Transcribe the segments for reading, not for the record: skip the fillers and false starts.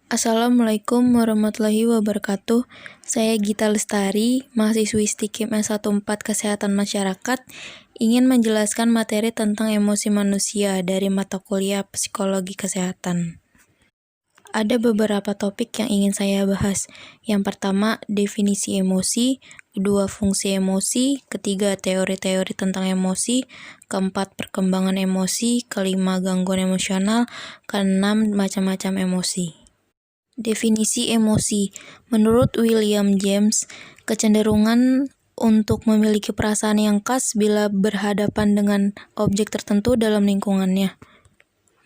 Assalamualaikum warahmatullahi wabarakatuh. Saya Gita Lestari, mahasiswi STIKIM S14 Kesehatan Masyarakat, ingin menjelaskan materi tentang emosi manusia dari mata kuliah Psikologi Kesehatan. Ada beberapa topik yang ingin saya bahas. Yang pertama, definisi emosi, kedua, fungsi emosi, ketiga, teori-teori tentang emosi, keempat, perkembangan emosi, kelima, gangguan emosional, keenam, macam-macam emosi. Definisi emosi. Menurut William James, kecenderungan untuk memiliki perasaan yang khas bila berhadapan dengan objek tertentu dalam lingkungannya.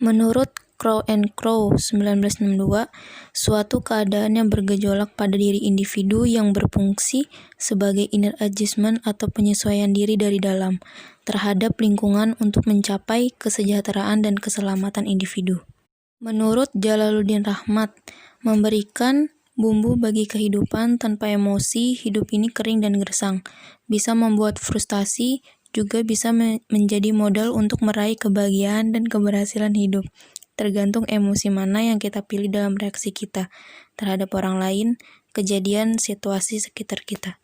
Menurut Crow and Crow 1962, suatu keadaan yang bergejolak pada diri individu yang berfungsi sebagai inner adjustment atau penyesuaian diri dari dalam terhadap lingkungan untuk mencapai kesejahteraan dan keselamatan individu. Menurut Jalaluddin Rahmat, memberikan bumbu bagi kehidupan tanpa emosi, hidup ini kering dan gersang. Bisa membuat frustasi, juga bisa menjadi modal untuk meraih kebahagiaan dan keberhasilan hidup. Tergantung emosi mana yang kita pilih dalam reaksi kita terhadap orang lain, kejadian, situasi sekitar kita.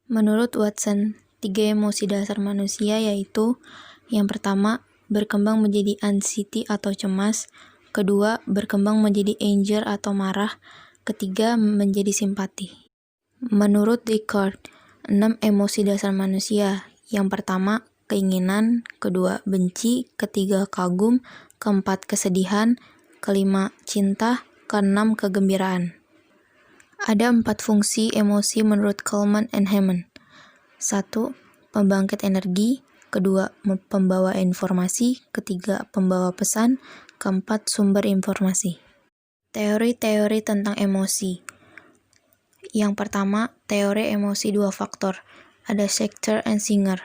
Menurut Watson, 3 emosi dasar manusia yaitu: yang pertama, berkembang menjadi anxiety atau cemas, kedua, berkembang menjadi anger atau marah, ketiga, menjadi simpati. Menurut Descartes, 6 emosi dasar manusia. Yang pertama, keinginan, kedua, benci, ketiga, kagum, keempat, kesedihan, kelima, cinta, keenam, kegembiraan. Ada 4 fungsi emosi menurut Coleman and Hammond. 1. Pembangkit energi, kedua, pembawa informasi, ketiga, pembawa pesan, keempat, sumber informasi. Teori-teori tentang emosi. Yang pertama, teori emosi 2 faktor. Ada Schechter and Singer,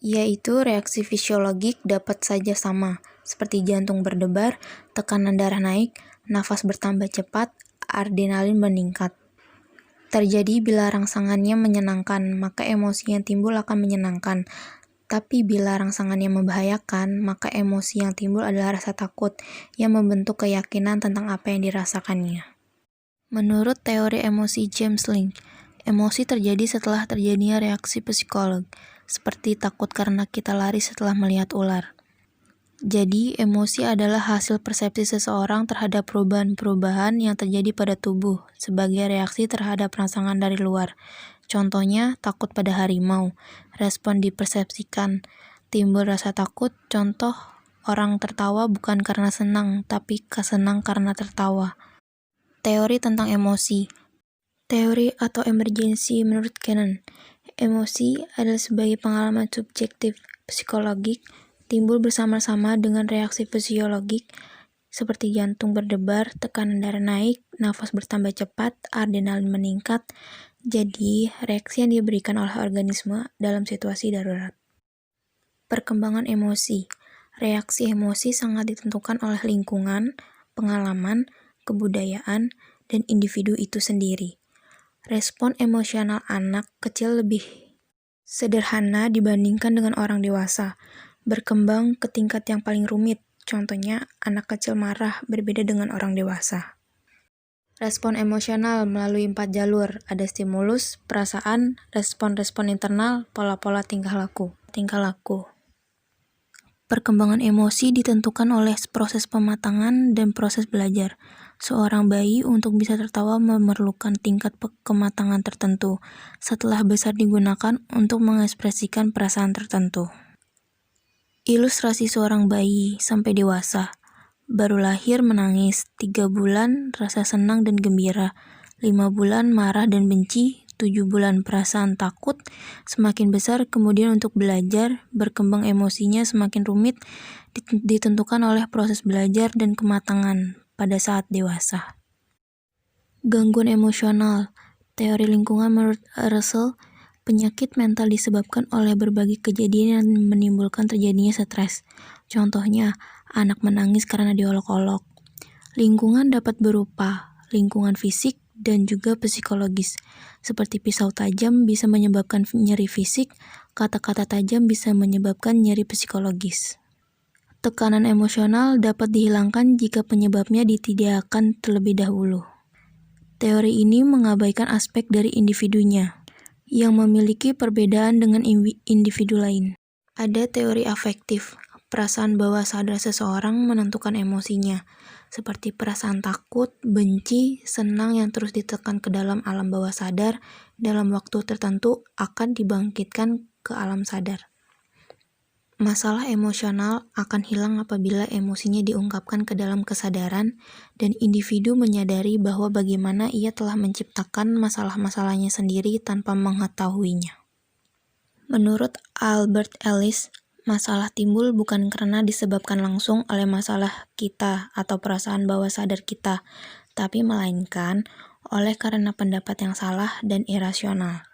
yaitu reaksi fisiologik dapat saja sama, seperti jantung berdebar, tekanan darah naik, nafas bertambah cepat, adrenalin meningkat. Terjadi bila rangsangannya menyenangkan, maka emosi yang timbul akan menyenangkan. Tapi bila rangsangannya membahayakan, maka emosi yang timbul adalah rasa takut yang membentuk keyakinan tentang apa yang dirasakannya. Menurut teori emosi James Link, emosi terjadi setelah terjadinya reaksi psikolog, seperti takut karena kita lari setelah melihat ular. Jadi, emosi adalah hasil persepsi seseorang terhadap perubahan-perubahan yang terjadi pada tubuh sebagai reaksi terhadap rangsangan dari luar. Contohnya, takut pada harimau. Respon dipersepsikan. Timbul rasa takut. Contoh, orang tertawa bukan karena senang, tapi senang karena tertawa. Teori tentang emosi. Teori atau emergency menurut Cannon. Emosi adalah sebagai pengalaman subjektif psikologik, timbul bersama-sama dengan reaksi fisiologik seperti jantung berdebar, tekanan darah naik, nafas bertambah cepat, adrenalin meningkat. Jadi, reaksi yang diberikan oleh organisme dalam situasi darurat. Perkembangan emosi. Reaksi emosi sangat ditentukan oleh lingkungan, pengalaman, kebudayaan, dan individu itu sendiri. Respon emosional anak kecil lebih sederhana dibandingkan dengan orang dewasa. Berkembang ke tingkat yang paling rumit. Contohnya, anak kecil marah berbeda dengan orang dewasa. Respon emosional melalui 4 jalur. Ada stimulus, perasaan, respon-respon internal, pola-pola tingkah laku. Perkembangan emosi ditentukan oleh proses pematangan dan proses belajar. Seorang bayi untuk bisa tertawa memerlukan tingkat kematangan tertentu. Setelah besar digunakan untuk mengekspresikan perasaan tertentu. Ilustrasi seorang bayi sampai dewasa. Baru lahir menangis, 3 bulan rasa senang dan gembira, 5 bulan marah dan benci, 7 bulan perasaan takut, semakin besar kemudian untuk belajar, berkembang emosinya semakin rumit, ditentukan oleh proses belajar dan kematangan pada saat dewasa. Gangguan emosional. Teori lingkungan menurut Russell, penyakit mental disebabkan oleh berbagai kejadian yang menimbulkan terjadinya stres. Contohnya, anak menangis karena diolok-olok. Lingkungan dapat berupa lingkungan fisik dan juga psikologis. Seperti pisau tajam bisa menyebabkan nyeri fisik, kata-kata tajam bisa menyebabkan nyeri psikologis. Tekanan emosional dapat dihilangkan jika penyebabnya ditiadakan terlebih dahulu. Teori ini mengabaikan aspek dari individunya, yang memiliki perbedaan dengan individu lain. Ada teori afektif, perasaan bawah sadar seseorang menentukan emosinya, seperti perasaan takut, benci, senang yang terus ditekan ke dalam alam bawah sadar, dalam waktu tertentu akan dibangkitkan ke alam sadar. Masalah emosional akan hilang apabila emosinya diungkapkan ke dalam kesadaran dan individu menyadari bahwa bagaimana ia telah menciptakan masalah-masalahnya sendiri tanpa mengetahuinya. Menurut Albert Ellis, masalah timbul bukan karena disebabkan langsung oleh masalah kita atau perasaan bawah sadar kita, tapi melainkan oleh karena pendapat yang salah dan irasional.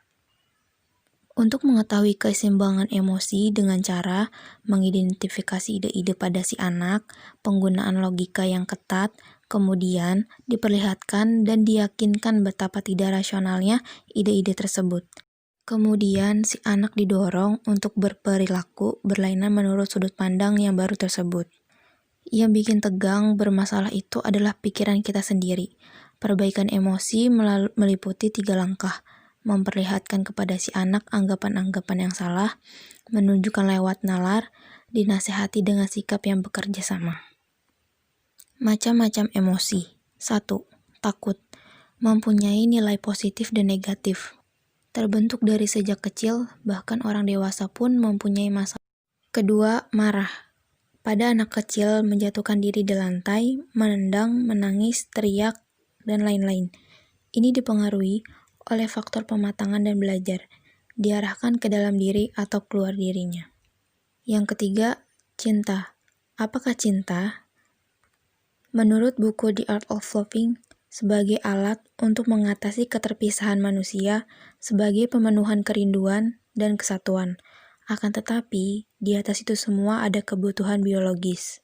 Untuk mengetahui keseimbangan emosi dengan cara mengidentifikasi ide-ide pada si anak, penggunaan logika yang ketat, kemudian diperlihatkan dan diyakinkan betapa tidak rasionalnya ide-ide tersebut. Kemudian si anak didorong untuk berperilaku berlainan menurut sudut pandang yang baru tersebut. Yang bikin tegang bermasalah itu adalah pikiran kita sendiri. Perbaikan emosi meliputi 3 langkah. Memperlihatkan kepada si anak anggapan-anggapan yang salah, menunjukkan lewat nalar, dinasehati dengan sikap yang bekerja sama. Macam-macam emosi. 1. Takut. Mempunyai nilai positif dan negatif. Terbentuk dari sejak kecil, bahkan orang dewasa pun mempunyai masalah. Kedua, marah. Pada anak kecil menjatuhkan diri di lantai, menendang, menangis, teriak, dan lain-lain. Ini dipengaruhi oleh faktor pematangan dan belajar, diarahkan ke dalam diri atau keluar dirinya. Yang ketiga, cinta. Apakah cinta? Menurut buku The Art of Loving, sebagai alat untuk mengatasi keterpisahan manusia, sebagai pemenuhan kerinduan dan kesatuan. Akan tetapi, di atas itu semua ada kebutuhan biologis.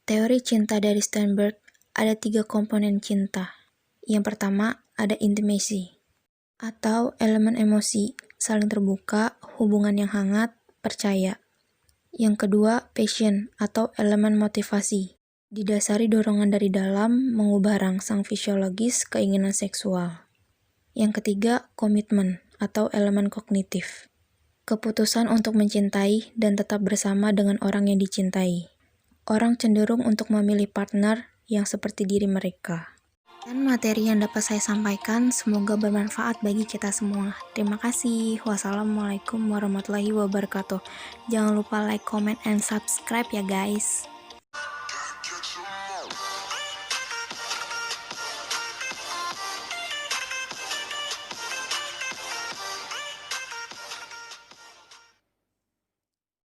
Teori cinta dari Sternberg ada 3 komponen cinta. Yang pertama, ada intimacy, atau elemen emosi, saling terbuka, hubungan yang hangat, percaya. Yang kedua, passion, atau elemen motivasi, didasari dorongan dari dalam, mengubah rangsang fisiologis keinginan seksual. Yang ketiga, komitmen, atau elemen kognitif, keputusan untuk mencintai dan tetap bersama dengan orang yang dicintai. Orang cenderung untuk memilih partner yang seperti diri mereka. Dan materi yang dapat saya sampaikan semoga bermanfaat bagi kita semua. Terima kasih. Wassalamualaikum warahmatullahi wabarakatuh. Jangan lupa like, comment, and subscribe ya guys.